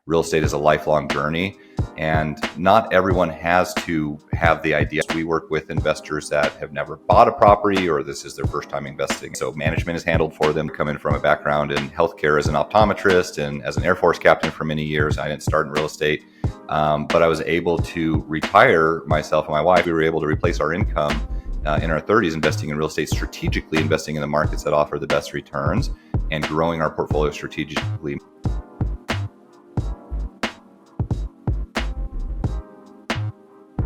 real estate is a lifelong journey, and not everyone has to have the idea. We work with investors that have never bought a property, or this is their first time investing. So management is handled for them. Coming from a background in healthcare as an optometrist and as an Air Force captain for many years, I didn't start in real estate, but I was able to retire myself and my wife. We were able to replace our income in our 30s, investing in real estate strategically, investing in the markets that offer the best returns, and growing our portfolio strategically.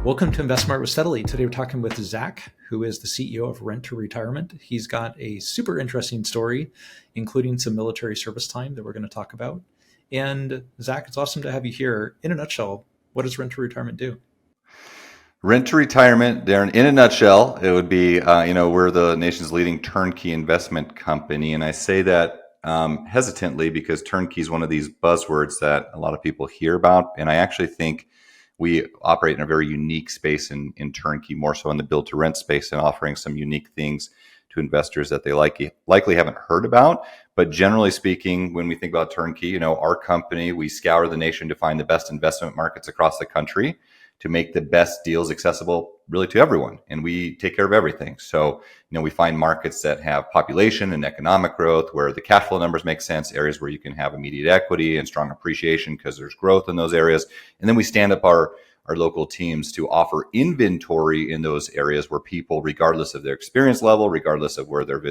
Welcome to Invest Smart with Steadily. Today we're talking with Zach, who is the CEO of Rent to Retirement. He's got a super interesting story, including some military service time that we're going to talk about. And Zach, it's awesome to have you here. In a nutshell, what does Rent to Retirement do? Rent to Retirement, Darren, in a nutshell, it would be, we're the nation's leading turnkey investment company. And I say that hesitantly because turnkey is one of these buzzwords that a lot of people hear about. And I actually think we operate in a very unique space in turnkey, more so in the build to rent space, and offering some unique things to investors that they likely haven't heard about. But generally speaking, when we think about turnkey, our company, we scour the nation to find the best investment markets across the country to make the best deals accessible really to everyone. And we take care of everything. So, we find markets that have population and economic growth, where the cash flow numbers make sense, areas where you can have immediate equity and strong appreciation because there's growth in those areas. And then we stand up our local teams to offer inventory in those areas where people, regardless of their experience level, regardless of where they're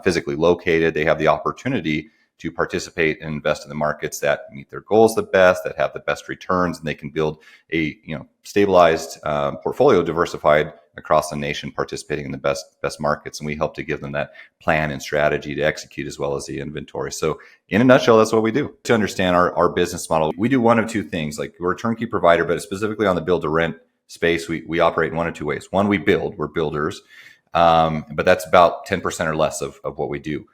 physically located, they have the opportunity to participate and invest in the markets that meet their goals the best, that have the best returns, and they can build a stabilized portfolio, diversified across the nation, participating in the best markets. And we help to give them that plan and strategy to execute, as well as the inventory. So in a nutshell, that's what we do. To understand our business model, we do one of two things. Like, we're a turnkey provider, but specifically on the build to rent space, we operate in one of two ways. One, we're builders, but that's about 10% or less of what we do.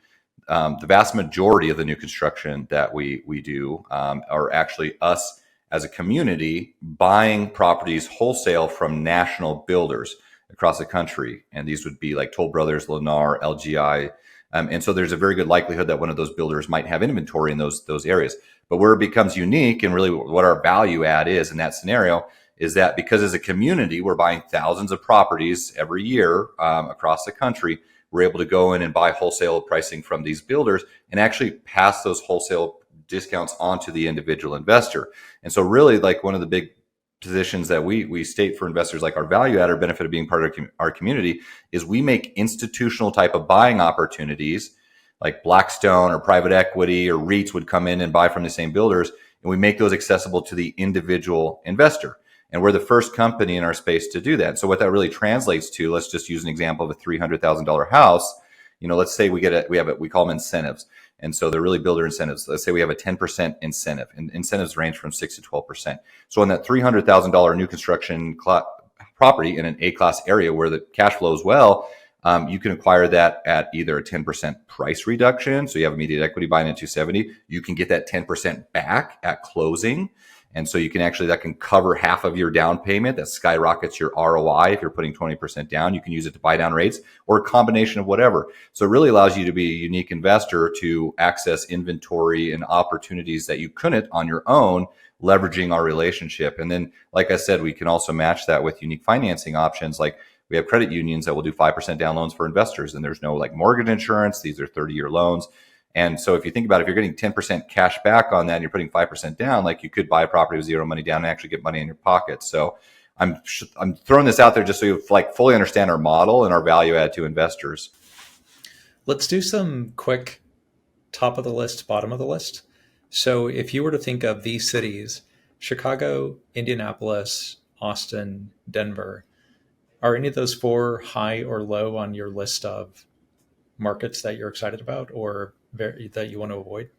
The vast majority of the new construction that we do are actually us as a community buying properties wholesale from national builders across the country. And these would be like Toll Brothers, Lennar, LGI. And so there's a very good likelihood that one of those builders might have inventory in those areas. But where it becomes unique, and really what our value add is in that scenario, is that because as a community, we're buying thousands of properties every year across the country, we're able to go in and buy wholesale pricing from these builders and actually pass those wholesale discounts on to the individual investor. And so really, like, one of the big positions that we state for investors, like our value add or benefit of being part of our community, is we make institutional type of buying opportunities, like Blackstone or private equity or REITs would come in and buy from the same builders, and we make those accessible to the individual investor. And we're the first company in our space to do that. So what that really translates to, let's just use an example of a $300,000 house. Let's say we call them incentives. And so they're really builder incentives. Let's say we have a 10% incentive, and incentives range from 6 to 12%. So on that $300,000 new construction property in an A-class area where the cash flows well, you can acquire that at either a 10% price reduction. So you have immediate equity buying at $270. You can get that 10% back at closing. And so that can cover half of your down payment. That skyrockets your ROI. If you're putting 20% down, you can use it to buy down rates, or a combination of whatever. So it really allows you to be a unique investor to access inventory and opportunities that you couldn't on your own, leveraging our relationship. And then, like I said, we can also match that with unique financing options. Like, we have credit unions that will do 5% down loans for investors, and there's no mortgage insurance. These are 30-year loans. And so if you think about it, if you're getting 10% cash back on that and you're putting 5% down, you could buy a property with zero money down and actually get money in your pocket. So I'm throwing this out there just so you fully understand our model and our value add to investors. Let's do some quick top of the list, bottom of the list. So if you were to think of these cities, Chicago, Indianapolis, Austin, Denver, are any of those four high or low on your list of markets that you're excited about or that you want to avoid?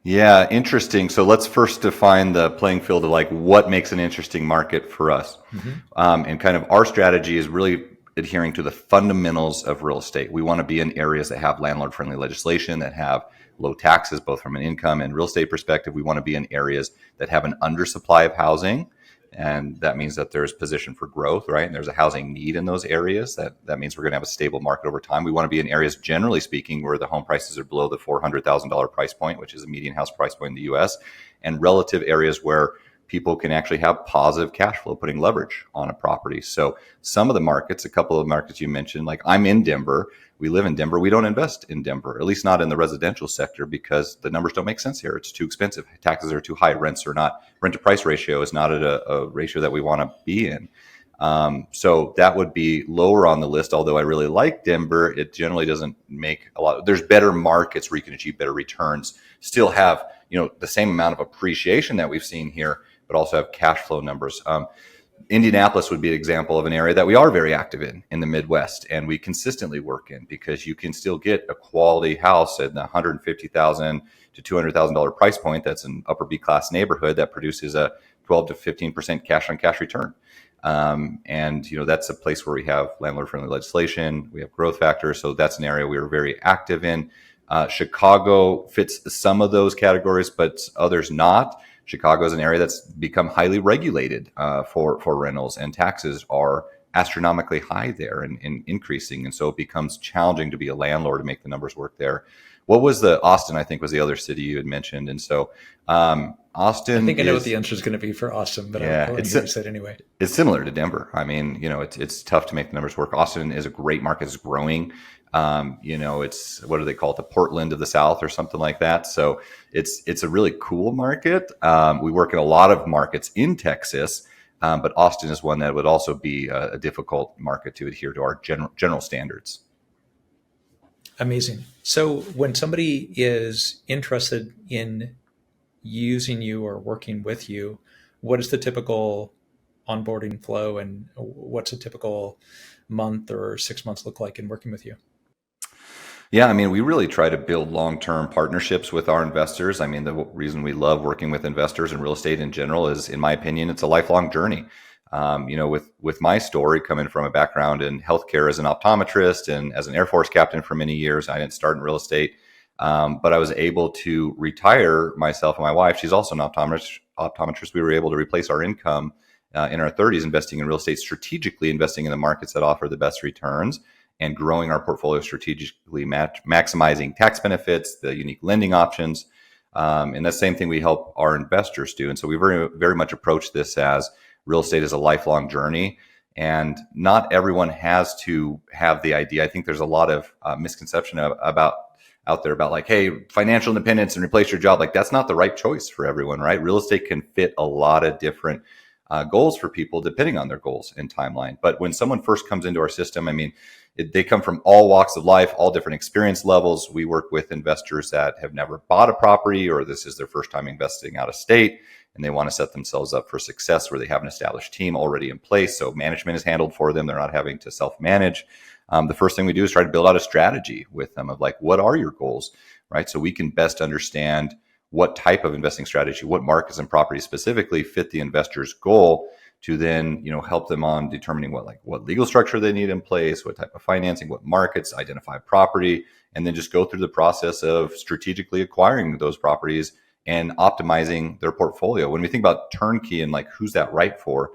Yeah, interesting. So let's first define the playing field of what makes an interesting market for us. Mm-hmm. And kind of our strategy is really adhering to the fundamentals of real estate. We want to be in areas that have landlord-friendly legislation, that have low taxes, both from an income and real estate perspective. We want to be in areas that have an undersupply of housing. And that means that there's position for growth, right? And there's a housing need in those areas. That means we're going to have a stable market over time. We want to be in areas, generally speaking, where the home prices are below the $400,000 price point, which is a median house price point in the U.S., and relative areas where people can actually have positive cash flow, putting leverage on a property. So some of the markets, a couple of markets you mentioned, like I'm in Denver, we live in Denver, we don't invest in Denver, at least not in the residential sector, because the numbers don't make sense here. It's too expensive. Taxes are too high. Rent to price ratio is not at a ratio that we want to be in. So that would be lower on the list. Although I really like Denver, it generally doesn't make a lot. There's better markets where you can achieve better returns, still have, the same amount of appreciation that we've seen here, but also have cash flow numbers. Indianapolis would be an example of an area that we are very active in the Midwest, and we consistently work in, because you can still get a quality house at the $150,000 to $200,000 price point. That's an upper B class neighborhood that produces a 12 to 15% cash on cash return. And that's a place where we have landlord friendly legislation, we have growth factors. So that's an area we are very active in. Chicago fits some of those categories, but others not. Chicago is an area that's become highly regulated for rentals, and taxes are astronomically high there and increasing. And so it becomes challenging to be a landlord to make the numbers work there. What was Austin, I think, was the other city you had mentioned. And so Austin, I think I know what the answer is going to be for Austin, but yeah, I'll hear you say it anyway. It's similar to Denver. I mean, it's tough to make the numbers work. Austin is a great market. It's growing. It's, what do they call it? The Portland of the South or something like that. So it's a really cool market. We work in a lot of markets in Texas, but Austin is one that would also be a difficult market to adhere to our general standards. Amazing. So when somebody is interested in using you or working with you, what is the typical onboarding flow, and what's a typical month or 6 months look like in working with you? Yeah, I mean, we really try to build long-term partnerships with our investors. I mean, the reason we love working with investors in real estate in general is, in my opinion, it's a lifelong journey. With my story, coming from a background in healthcare as an optometrist and as an Air Force captain for many years, I didn't start in real estate, but I was able to retire myself and my wife. She's also an optometrist. We were able to replace our income in our 30s, investing in real estate strategically, investing in the markets that offer the best returns, and growing our portfolio strategically, maximizing tax benefits, the unique lending options. And that same thing we help our investors do. And so we very, very much approach this as real estate is a lifelong journey. And not everyone has to have the idea. I think there's a lot of misconception out there about, like, hey, financial independence and replace your job. Like, that's not the right choice for everyone, right? Real estate can fit a lot of different goals for people depending on their goals and timeline. But when someone first comes into our system, I mean, they come from all walks of life, all different experience levels. We work with investors that have never bought a property, or this is their first time investing out of state, and they want to set themselves up for success where they have an established team already in place. So management is handled for them. They're not having to self-manage. The first thing we do is try to build out a strategy with them of, like, what are your goals, right? So we can best understand what type of investing strategy, what markets and properties specifically fit the investor's goal, to then, help them on determining what legal structure they need in place, what type of financing, what markets, identify property, and then just go through the process of strategically acquiring those properties and optimizing their portfolio. When we think about turnkey and, like, who's that right for,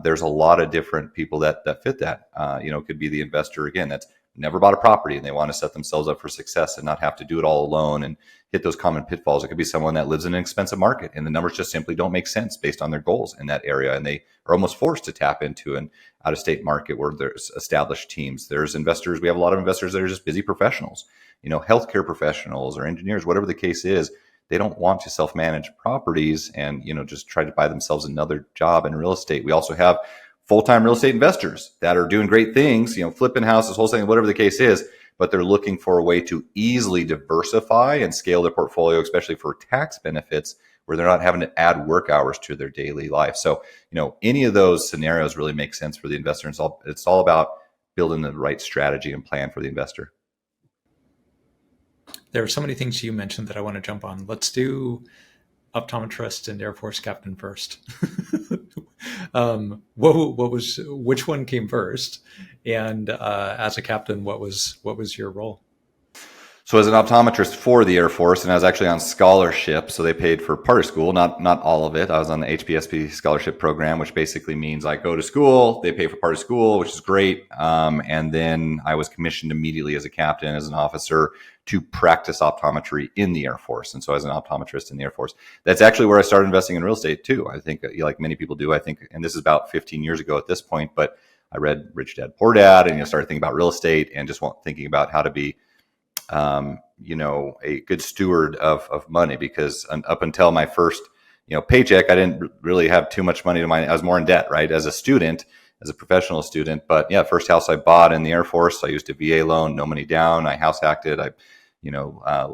there's a lot of different people that fit that. It could be the investor, again, that's never bought a property and they want to set themselves up for success and not have to do it all alone and hit those common pitfalls. It could be someone that lives in an expensive market and the numbers just simply don't make sense based on their goals in that area, and they are almost forced to tap into an out-of-state market where there's established teams. There's investors. We have a lot of investors that are just busy professionals, healthcare professionals or engineers, whatever the case is. They don't want to self-manage properties and, just try to buy themselves another job in real estate. We also have full-time real estate investors that are doing great things, flipping houses, wholesaling, whatever the case is, but they're looking for a way to easily diversify and scale their portfolio, especially for tax benefits, where they're not having to add work hours to their daily life. So, any of those scenarios really make sense for the investor. It's all about building the right strategy and plan for the investor. There are so many things you mentioned that I want to jump on. Let's do optometrist and Air Force captain first. Which one came first? And as a captain, what was your role? So as an optometrist for the Air Force, and I was actually on scholarship, so they paid for part of school, not all of it. I was on the HBSP scholarship program, which basically means I go to school, they pay for part of school, which is great. And then I was commissioned immediately as a captain, as an officer, to practice optometry in the Air Force. And so as an optometrist in the Air Force, that's actually where I started investing in real estate too. I think, like many people do, I think, and this is about 15 years ago at this point, but I read Rich Dad Poor Dad, and started thinking about real estate and just thinking about how to be a good steward of money, because up until my first, paycheck, I didn't really have too much money I was more in debt, right? As a student, as a professional student. But yeah, first house I bought in the Air Force, I used a VA loan, no money down. I house hacked it. I,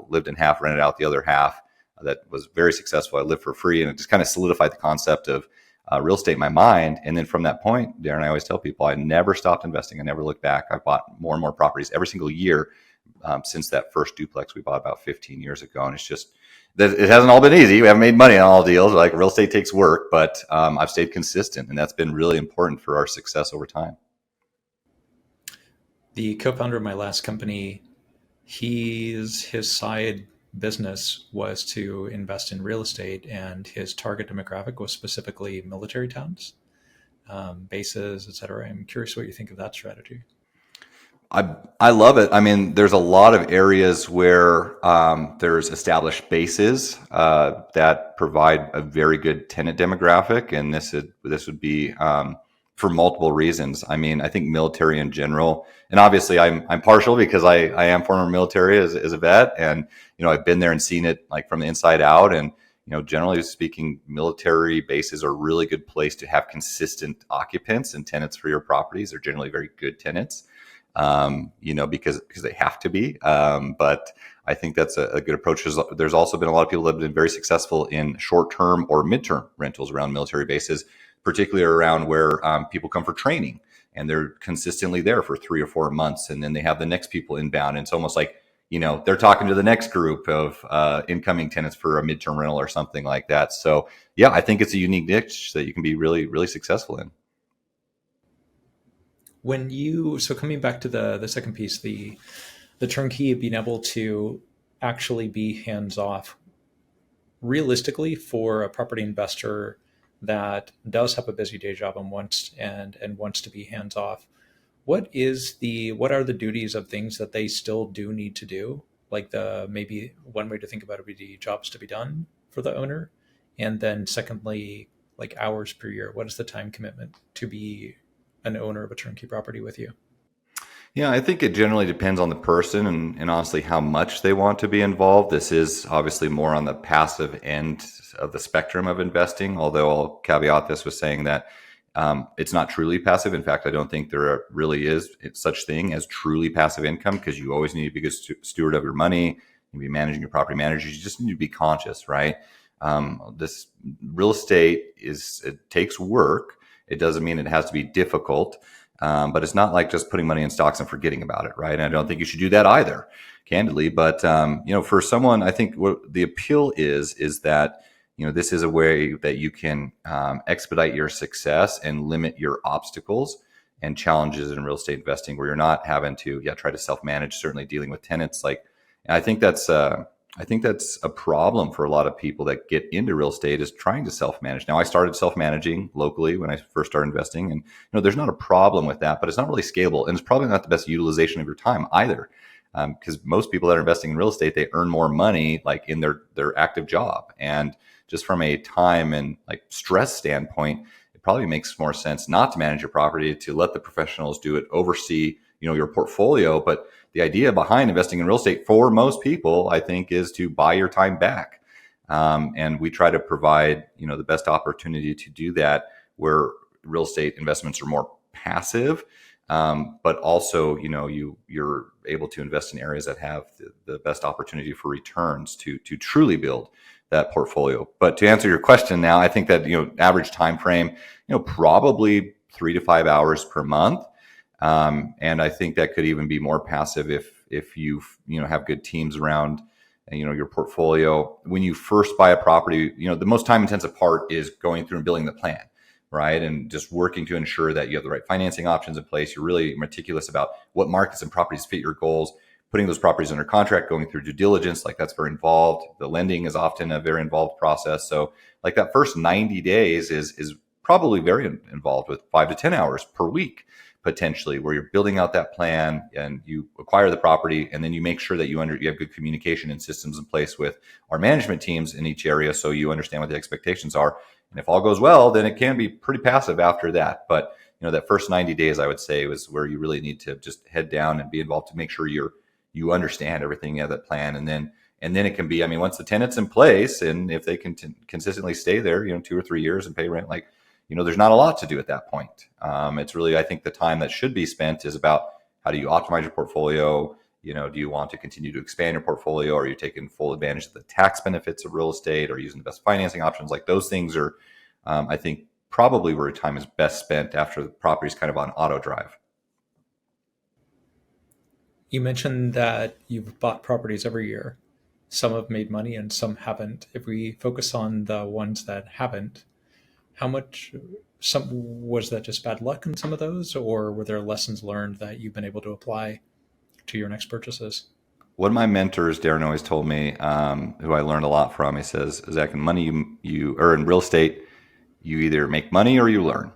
lived in half, rented out the other half. That was very successful. I lived for free, and it just kind of solidified the concept of real estate in my mind. And then from that point, Darren, I always tell people, I never stopped investing. I never looked back. I bought more and more properties every single year since that first duplex we bought about 15 years ago. And it's just that it hasn't all been easy. We haven't made money on all deals. Like, real estate takes work, but I've stayed consistent, and that's been really important for our success over time. The co-founder of my last company, his side business was to invest in real estate, and his target demographic was specifically military towns, bases, etc. I'm curious what you think of that strategy. I love it. I mean, there's a lot of areas where there's established bases that provide a very good tenant demographic, and this would be for multiple reasons. I mean, I think military in general, and obviously I'm partial because I am former military as a vet, and I've been there and seen it like from the inside out. And generally speaking, military bases are a really good place to have consistent occupants and tenants for your properties. They're generally very good tenants. Because they have to be. But I think that's a good approach. There's also been a lot of people that have been very successful in short-term or mid-term rentals around military bases, particularly around where people come for training, and they're consistently there for 3 or 4 months, and then they have the next people inbound. And it's almost like, they're talking to the next group of incoming tenants for a midterm rental or something like that. So yeah, I think it's a unique niche that you can be really, really successful in. So coming back to the second piece, the turnkey, being able to actually be hands off, realistically, for a property investor that does have a busy day job and wants to be hands off, what are the duties of things that they still do need to do? Like, maybe one way to think about it would be the jobs to be done for the owner, and then secondly, like hours per year. What is the time commitment to be an owner of a turnkey property with you? Yeah, I think it generally depends on the person and honestly how much they want to be involved. This is obviously more on the passive end of the spectrum of investing, although I'll caveat this with saying that it's not truly passive. In fact, I don't think there really is such thing as truly passive income, because you always need to be a good steward of your money. You be managing your property managers. You just need to be conscious, right? This real estate it takes work. It doesn't mean it has to be difficult, but it's not like just putting money in stocks and forgetting about it, right? And I don't think you should do that either, candidly. But for someone, I think what the appeal is that this is a way that you can expedite your success and limit your obstacles and challenges in real estate investing, where you're not having to try to self-manage. Certainly, dealing with tenants, I think that's a problem for a lot of people that get into real estate, is trying to self-manage. Now, I started self-managing locally when I first started investing, and there's not a problem with that, but it's not really scalable, and it's probably not the best utilization of your time either, because most people that are investing in real estate, they earn more money like in their active job, and just from a time and like stress standpoint, it probably makes more sense not to manage your property, to let the professionals do it, oversee your portfolio. But the idea behind investing in real estate for most people, I think, is to buy your time back. And we try to provide, the best opportunity to do that, where real estate investments are more passive, but also, you're able to invest in areas that have the best opportunity for returns to truly build that portfolio. But to answer your question now, I think that, average time frame, probably 3 to 5 hours per month. And I think that could even be more passive if you have good teams around your portfolio. When you first buy a property, the most time intensive part is going through and building the plan, right? And just working to ensure that you have the right financing options in place. You're really meticulous about what markets and properties fit your goals, putting those properties under contract, going through due diligence, like that's very involved. The lending is often a very involved process. So like that first 90 days is probably very involved, with 5 to 10 hours per week potentially, where you're building out that plan and you acquire the property, and then you make sure that you have good communication and systems in place with our management teams in each area, so you understand what the expectations are. And if all goes well, then it can be pretty passive after that. But that first 90 days, I would say, was where you really need to just head down and be involved to make sure you understand everything, that plan. And then it can be, once the tenant's in place, and if they can consistently stay there, 2 or 3 years and pay rent, there's not a lot to do at that point. It's really, I think the time that should be spent is about how do you optimize your portfolio? Do you want to continue to expand your portfolio? Are you taking full advantage of the tax benefits of real estate, or using the best financing options? Like those things are, I think, probably where time is best spent after the property's kind of on auto drive. You mentioned that you've bought properties every year. Some have made money and some haven't. If we focus on the ones that haven't, how much, was that just bad luck in some of those, or were there lessons learned that you've been able to apply to your next purchases? One of my mentors, Darren, always told me, who I learned a lot from, he says, Zach, in money or in real estate, you either make money or you learn.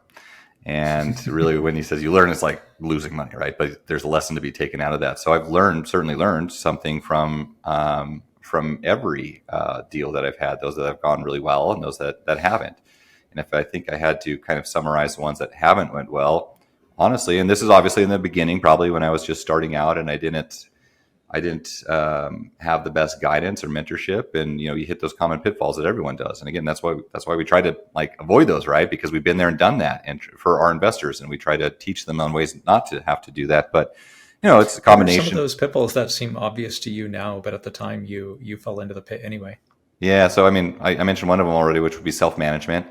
And really, when he says you learn, it's like losing money, right? But there's a lesson to be taken out of that. So I've certainly learned something from every deal that I've had, those that have gone really well and those that haven't. And if I think I had to kind of summarize the ones that haven't went well, honestly, and this is obviously in the beginning, probably when I was just starting out and I didn't have the best guidance or mentorship, and you hit those common pitfalls that everyone does. And again, that's why we try to avoid those, right? Because we've been there and done that, and for our investors, and we try to teach them on ways not to have to do that. But it's a combination. Some of those pitfalls that seem obvious to you now, but at the time you fell into the pit anyway. Yeah. So I mentioned one of them already, which would be self-management.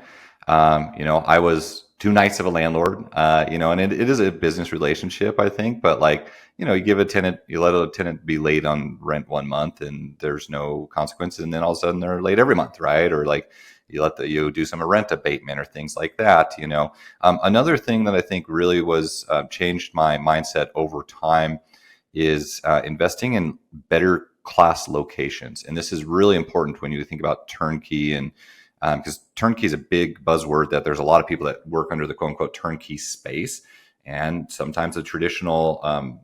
I was too nice of a landlord, and it is a business relationship, I think, but you let a tenant be late on rent 1 month and there's no consequences, and then all of a sudden they're late every month, right? Or you do some rent abatement or things like that. Another thing that I think really was changed my mindset over time is investing in better class locations, and this is really important when you think about turnkey, and because turnkey is a big buzzword that there's a lot of people that work under the quote unquote turnkey space. And sometimes the traditional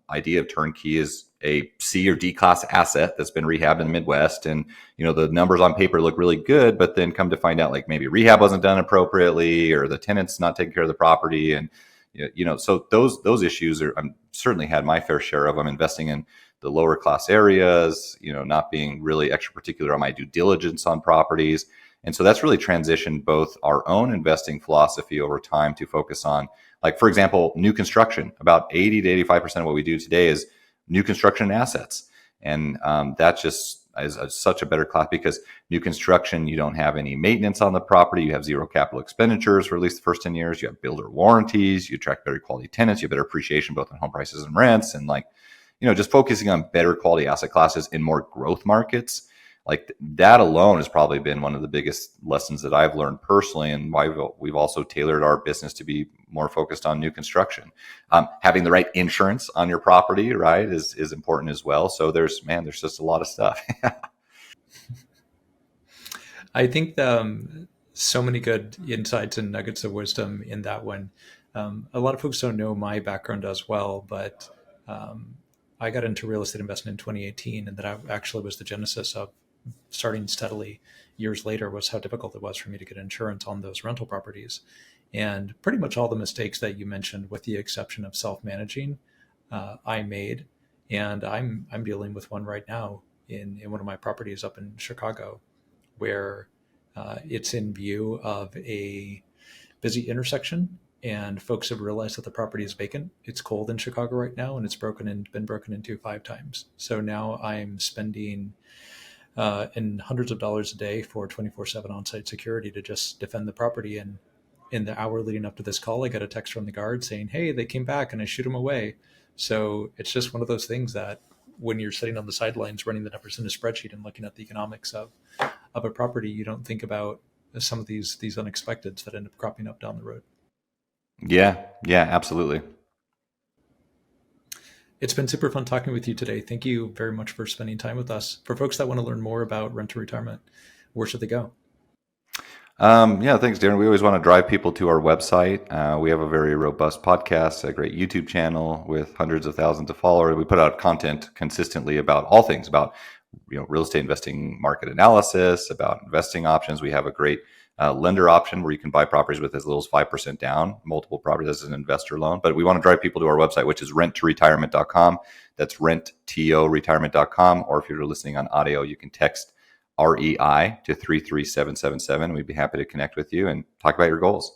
idea of turnkey is a C or D class asset that's been rehabbed in the Midwest. And, the numbers on paper look really good, but then come to find out maybe rehab wasn't done appropriately, or the tenant's not taking care of the property. And, so those issues I've certainly had my fair share of. I'm investing in the lower class areas, not being really extra particular on my due diligence on properties. And so that's really transitioned both our own investing philosophy over time to focus on, for example, new construction. About 80 to 85% of what we do today is new construction assets. And that just is such a better class, because new construction, you don't have any maintenance on the property. You have zero capital expenditures for at least the first 10 years. You have builder warranties. You attract better quality tenants. You have better appreciation both in home prices and rents. And just focusing on better quality asset classes in more growth markets. That alone has probably been one of the biggest lessons that I've learned personally, and why we've also tailored our business to be more focused on new construction. Having the right insurance on your property, right, is important as well. So there's just a lot of stuff. I think so many good insights and nuggets of wisdom in that one. A lot of folks don't know my background as well, but I got into real estate investment in 2018, and that actually was the genesis of starting Steadily years later, was how difficult it was for me to get insurance on those rental properties. And pretty much all the mistakes that you mentioned, with the exception of self-managing, I made. And I'm dealing with one right now in one of my properties up in Chicago, where it's in view of a busy intersection, and folks have realized that the property is vacant. It's cold in Chicago right now, and it's been broken into 5 times. So now I'm spending in hundreds of dollars a day for 24/7 on-site security to just defend the property. And in the hour leading up to this call, I got a text from the guard saying, "Hey, they came back," and I shoot them away. So it's just one of those things that when you're sitting on the sidelines running the numbers in a spreadsheet and looking at the economics of a property, you don't think about some of these unexpecteds that end up cropping up down the road. Yeah, absolutely. It's been super fun talking with you today. Thank you very much for spending time with us. For folks that want to learn more about rent to retirement, where should they go? Yeah, thanks, Darren. We always want to drive people to our website. We have a very robust podcast, a great YouTube channel with hundreds of thousands of followers. We put out content consistently about all things about real estate investing, market analysis, about investing options. We have a great lender option where you can buy properties with as little as 5% down, multiple properties as an investor loan. But we want to drive people to our website, which is renttoretirement.com. That's renttoretirement.com. Or if you're listening on audio, you can text REI to 33777. We'd be happy to connect with you and talk about your goals.